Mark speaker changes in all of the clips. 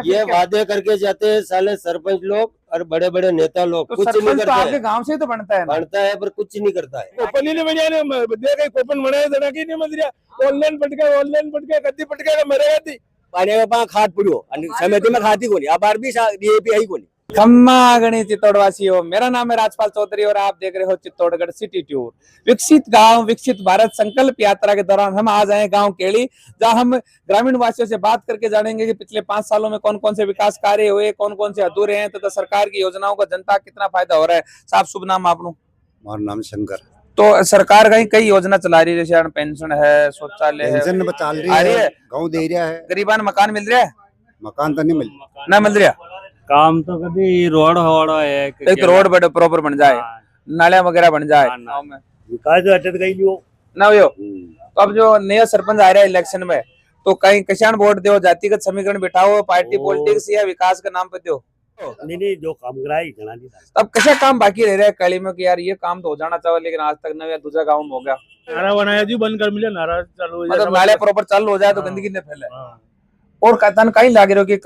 Speaker 1: ये वादे करके जाते हैं साले सरपंच लोग और बड़े बड़े नेता लोग,
Speaker 2: तो
Speaker 1: कुछ नहीं
Speaker 2: सरपंच तो
Speaker 1: करते
Speaker 2: आपके
Speaker 1: हैं।
Speaker 2: गांव से ही तो बनता है ना।
Speaker 1: बनता है पर कुछ नहीं करता है।
Speaker 3: कोपन ही बढ़िया ने दे काही कोपन म्हणाय जरा की नाही मंदिरा ऑनलाईन पटके कधी पटके मरेगा ती
Speaker 1: पाण्यावर खात पड्यो आणि समिति में खाती कोणी अब भी डीएपी आई कोणी।
Speaker 2: खम्मा गणी चित्तौड़वासियों, मेरा नाम है राजपाल चौधरी और आप देख रहे हो चित्तौड़गढ़ सिटी टूर। विकसित गांव विकसित भारत संकल्प यात्रा के दौरान हम आज आए गांव केली, जहां हम ग्रामीण वासियों से बात करके जानेंगे कि पिछले 5 सालों में कौन कौन से विकास कार्य हुए, कौन कौन से अधूरे हैं तथा सरकार की योजनाओं का जनता कितना फायदा हो रहा है। साहब शुभ नाम आपनु?
Speaker 4: मारो नाम शंकर।
Speaker 2: तो सरकार कई योजना चला रही है, जैसे पेंशन है, शौचालय है,
Speaker 4: पेंशन चल
Speaker 2: आ
Speaker 4: रही है, गाँव दे रहा है,
Speaker 2: गरीबान मकान मिल रहा है,
Speaker 4: मकान तो नहीं मिल
Speaker 2: ना मिल रहा।
Speaker 5: काम तो कभी रोड होड़ा है
Speaker 2: एक तो रोड बड़े प्रॉपर बन जाए, नालियां वगैरह बन जाए गाँव में,
Speaker 5: विकास तो अटक गई जो
Speaker 2: ना हो। तो अब जो नया सरपंच आ रहा है इलेक्शन में, तो कहीं किसान वोट दो, जातिगत समीकरण बिठाओ, पार्टी पॉलिटिक्स या विकास के नाम पे दो।
Speaker 5: नहीं जो काम कराई घना नहीं
Speaker 2: तब कैसे काम बाकी रह रहा है कली में कि यार ये काम तो हो जाना चाहिए, लेकिन आज तक न दूसरा गाँव में हो गया।
Speaker 5: नारा बनाया जी बंद कर मिले, नारा चालू हो जाए,
Speaker 2: मतलब नाले प्रॉपर चालू हो जाए तो गंदगी न फैले। और कहता कहीं लागे रहो कि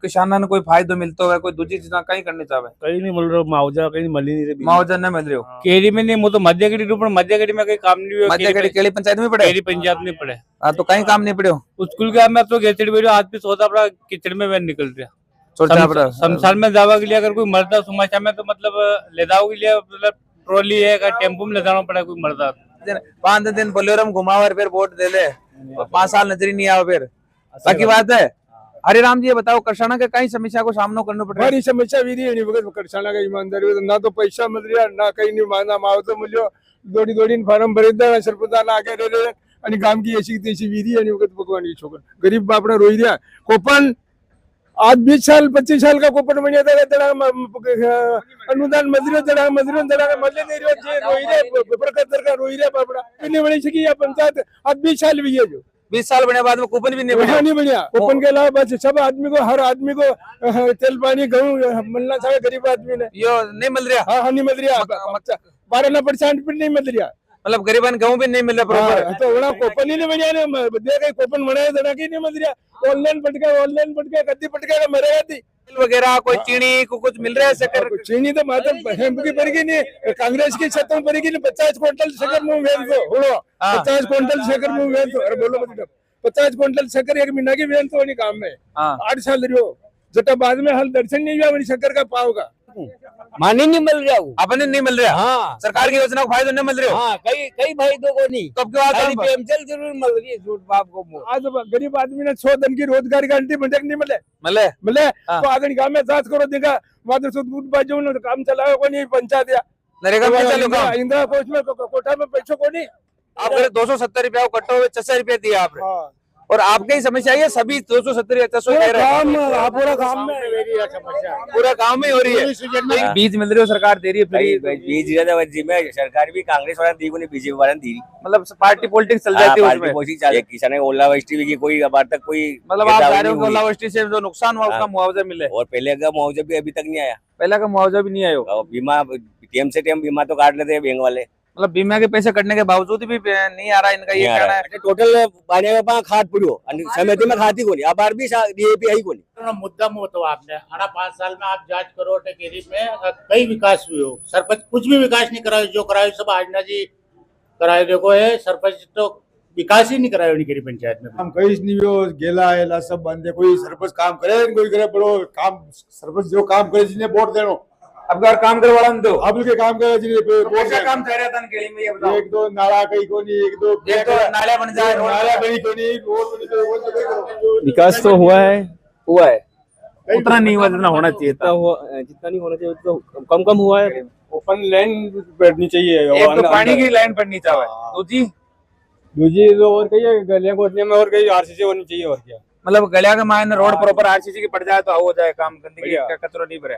Speaker 2: किसानों ने कोई फायदा मिलता है, कोई दूसरी चीज कहीं करनी चाहे,
Speaker 5: कहीं नहीं मिल रहा मुआवजा, कहीं मिल ही नहीं रही
Speaker 2: मुआवजा न मिल रहे हो।
Speaker 5: केरी में नहीं, वो तो मध्यगढ़ी मध्यगढ़ी में कहीं काम नहीं हुआ,
Speaker 2: मध्य केली पंचायत में पड़े,
Speaker 5: केरी पंचायत में पड़े।
Speaker 2: हाँ तो कहीं काम नहीं पड़े हो।
Speaker 5: स्कूल के में तो गेचड़ वीडियो आज भी सोचा पड़ा किचड़ में वैन निकल रहा शमशान में जावा के लिए अगर कोई मरता सुमाशा में तो मतलब ले जाओ के लिए मतलब ट्रॉली है टेम्पो में ले जाना पड़ा कोई मरता।
Speaker 2: 5 दिन बोलेरो में घुमाओ और फिर वोट दे ले, 5 साल नजरी नहीं आओ फिर बाकी बात है। हरे राम जी ये बताओ, करसाना के कई समस्या को सामना करना पड़ रहा है।
Speaker 3: बड़ी समस्या विधि है नहीं करसाना का ईमानदारी ना तो पैसा मिल रहा ना काही नाही माना मावतो मूल्य दोडी फार्म भरीत सरपंचाला आगे रे आणि काम की अशी तशी विधी आणि भगवान ही छोकर गरीब बापड़ा रोई दिया कोपन आज 20 साल 25 साल का कोपन म्हणजे अनुदान मजूर मधले नहीं रहो जे रोई रे प्रकार का रोई रे बापड़ा नहीं बड़ी सकी या पंचायत आज 20 साल भी है जो
Speaker 2: 20 साल बने बाद में कूपन भी नहीं
Speaker 3: बढ़िया
Speaker 2: बना।
Speaker 3: नहीं बढ़िया कूपन के अलावा बस सब आदमी को हर आदमी को तेल पानी गेहूं मिलना चाहिए गरीब आदमी ने
Speaker 2: यो नहीं मिल रहा।
Speaker 3: हाँ नहीं मिल रहा 12% भी नहीं मिल रहा
Speaker 2: मतलब गरीबन गेहूं भी नहीं मिल रहा प्रॉपर।
Speaker 3: तो बड़ा कोपन ही नहीं बढ़िया ने दे गई कोपन बनाया जना की नहीं मिल रहा ऑनलाइन पटके कद्दी पटके मरेगा थी
Speaker 2: वगैरह कोई चीनी को कुछ मिल रहा है शक्कर
Speaker 3: चीनी तो मातम हेम्प की पड़ेगी नहीं कांग्रेस की छतों पड़ेगी नहीं 50 क्विंटल शक्कर मुंह वेल दो 50 क्विंटल शक्कर मुंह वेल दो अरे बोलो मतलब 50 क्विंटल शक्कर एक महीना की वेल तो नहीं काम में 8 साल रियो जटा बाद में हल दर्शन नहीं हुआ मेरी शक्कर का पाव का
Speaker 1: मानी नहीं मिल रहा हूँ
Speaker 2: अपने नहीं मिल रहा।
Speaker 1: हाँ
Speaker 2: सरकार की योजना को फायदा नहीं मिल रहा।
Speaker 1: हाँ कई भाई दो को नहीं
Speaker 2: कब क्यों आता
Speaker 1: पेंशन जरूर मिल रही है झूठ बाप को।
Speaker 3: आज गरीब आदमी ने 100 दिन की रोजगार गारंटी मिले नहीं मिले
Speaker 2: मिले
Speaker 3: तो आगे गांव में जांच करो देखा मात्र सुध बाजू ने काम चलाओ को नहीं पंचायत या
Speaker 2: नरेगा में चलो
Speaker 3: इंदिरा कोष में कोटा में पैसों को नहीं
Speaker 2: आपने 270 रुपया कट्टो हुए 600 रुपया दिया आपने और आपकी समस्या ये सभी 270 या 600 कह रहे हैं
Speaker 3: पूरा काम में
Speaker 2: पूरा गांव में हो रही है। बीज मिल रही है सरकार दे रही है फ्री
Speaker 1: बीज में सरकार भी कांग्रेस वाला दी को नहीं बीजेपी वाला दी
Speaker 2: मतलब पार्टी पॉलिटिक्स चल जाती है उसमें।
Speaker 1: किसान ओलावृष्टि भी की कोई अब तक कोई
Speaker 2: मतलब आप जा रहे हो ओलावृष्टि से जो नुकसान हुआ उसका मुआवजा मिले
Speaker 1: और पहले का मुआवजा भी अभी तक नहीं आया।
Speaker 2: पहले का मुआवजा भी नहीं आया
Speaker 1: और बीमा टीएम से टीएम बीमा तो काट लेते हैं बैंक वाले
Speaker 2: मतलब बीमा के पैसे कटने के बावजूद भी नहीं आ रहा इनका ये कहना है।
Speaker 1: टोटल पाण्यावर खात पड्यो आणि समिति में खाती कोणी अब भी डीएपी आई कोणी
Speaker 6: मुद्दा तो आपने 5 साल में आप जांच करो टेकेरी में कई विकास हुए हो सरपंच कुछ भी विकास नहीं कराए जो कराए सब आजना जी कराए देखो है सरपंच तो विकास ही नहीं कराए टेकेरी पंचायत में
Speaker 3: काम कहीं नहीं हो गेला है सब बंद है कोई सरपंच काम करे कोई करे बड़ो काम सरपंच जो काम करे जिन्हें वोट देनो
Speaker 2: अब घर काम करवाड़ा दो
Speaker 3: आप लोग के काम करे जिन्हें वोट
Speaker 2: क्या काम कर रहा था केली में ये बताओ।
Speaker 3: एक दो नाला कहीं को नहीं एक दो
Speaker 2: नाले बन जाए
Speaker 3: नाला बनी को नहीं रोड बनी तो वो करो
Speaker 5: विकास तो हुआ है
Speaker 2: उतना नहीं हुआ जितना होना चाहिए था।
Speaker 5: जितना नहीं होना चाहिए तो कम हुआ है।
Speaker 3: ओपन लाइन बैठनी चाहिए
Speaker 2: एक तो पानी की लाइन पड़नी चाहिए,
Speaker 3: दूसरी तो और कहीं गलियां कोटने में और कहीं आरसीसी होनी चाहिए और क्या
Speaker 2: मतलब गलिया के मायने रोड प्रॉपर आरसीसी की पड़ जाए तो हो जाए काम, गंदगी का कचरा नहीं भरे।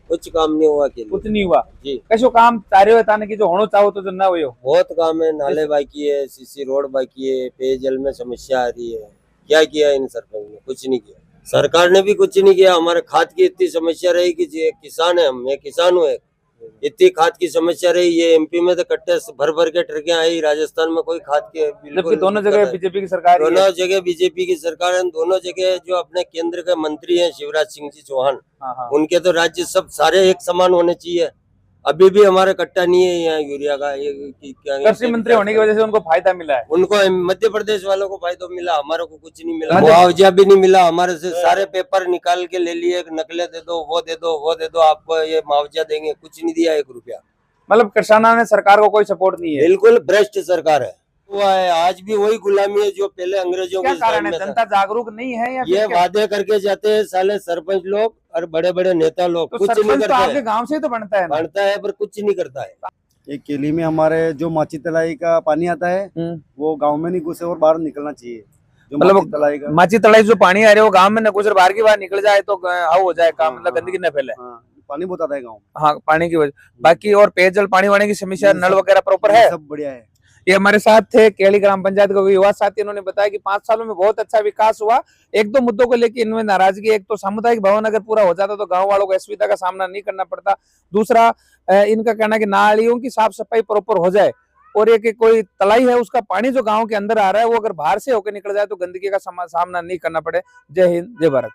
Speaker 1: कुछ काम नहीं हुआ
Speaker 2: कुछ नहीं हुआ
Speaker 1: जी।
Speaker 2: कैसो काम तारे ताने की जो होना चाहो तो ना हुई हो।
Speaker 1: बहुत काम है, नाले बाकी है, सीसी रोड बाकी है, पेयजल में समस्या आ रही है। क्या किया इन सरपंच ने? कुछ नहीं किया, सरकार ने भी कुछ नहीं किया। हमारे खाद की इतनी समस्या रही कि किसान है हम, मैं किसान हूँ, इतनी खाद की समस्या रही। ये एमपी में तो कट्टे भर भर के ट्रकें आई, राजस्थान में कोई खाद की
Speaker 2: जबकि
Speaker 1: बिल्कुल
Speaker 2: दोनों
Speaker 1: दिक्कत
Speaker 2: जगह
Speaker 1: है।
Speaker 2: बीजेपी की सरकार ही है।
Speaker 1: दोनों जगह बीजेपी की सरकार है। दोनों जगह जो अपने केंद्र के मंत्री हैं शिवराज सिंह जी चौहान,
Speaker 2: हाँ, हाँ।
Speaker 1: उनके तो राज्य सब सारे एक समान होने चाहिए। अभी भी हमारा कट्टा नहीं है यहाँ यूरिया का। ये क्या
Speaker 2: कृषि मंत्री होने की वजह से उनको फायदा मिला है।
Speaker 1: उनको मध्य प्रदेश वालों को फायदा मिला, हमारे को कुछ नहीं मिला। मुआवजा भी नहीं मिला हमारे से। सारे पेपर निकाल के ले लिए, नकले दे दो, वो दे दो, वो दे दो, आपको ये मुआवजा देंगे, कुछ नहीं दिया 1 रुपया।
Speaker 2: मतलब किसानों ने सरकार को कोई सपोर्ट नहीं है।
Speaker 1: बिल्कुल भ्रष्ट सरकार है। हुआ है आज भी वही गुलामी है जो पहले अंग्रेजों
Speaker 2: क्या
Speaker 1: के
Speaker 2: कारण
Speaker 1: टाइम
Speaker 2: है?
Speaker 1: में था।
Speaker 2: जनता जागरूक नहीं है या
Speaker 1: ये
Speaker 2: फिर क्या?
Speaker 1: वादे करके जाते हैं साले सरपंच लोग और बड़े बड़े नेता लोग,
Speaker 2: तो
Speaker 1: कुछ नहीं
Speaker 2: सरपंच तो
Speaker 1: करते
Speaker 2: आपके
Speaker 1: हैं।
Speaker 2: गांव से ही तो बनता है ना।
Speaker 1: बनता है पर कुछ नहीं करता है।
Speaker 4: एक केली में हमारे जो माची तलाई का पानी आता है वो गांव में नहीं घुसे और बाहर निकलना चाहिए। जो
Speaker 2: मतलब
Speaker 4: माची तलाई का
Speaker 2: माची तलाई जो पानी आ रहा है वो गांव में न घुस, बाहर की बाहर निकल जाए तो हाउ हो जाए काम,
Speaker 4: हाँ,
Speaker 2: मतलब गंदगी न फैले।
Speaker 4: हाँ, पानी बहुत आता है गाँव।
Speaker 2: हाँ, पानी की वजह। बाकी और पेयजल पानी वाने की समस्या, नल वगैरह प्रॉपर है?
Speaker 4: सब बढ़िया है।
Speaker 2: ये हमारे साथ थे केली ग्राम पंचायत के युवा साथी, इन्होंने बताया कि 5 सालों में बहुत अच्छा विकास हुआ। 1-2 मुद्दों को लेकर इनमें नाराजगी, एक तो सामुदायिक भवन अगर पूरा हो जाता तो गांव वालों को असुविधा का सामना नहीं करना पड़ता। दूसरा इनका कहना है कि नालियों की साफ सफाई प्रॉपर हो जाए, और एक कोई तलाई है उसका पानी जो गांव के अंदर आ रहा है वो अगर बाहर से होकर निकल जाए तो गंदगी का सामना नहीं करना पड़े। जय हिंद, जय भारत।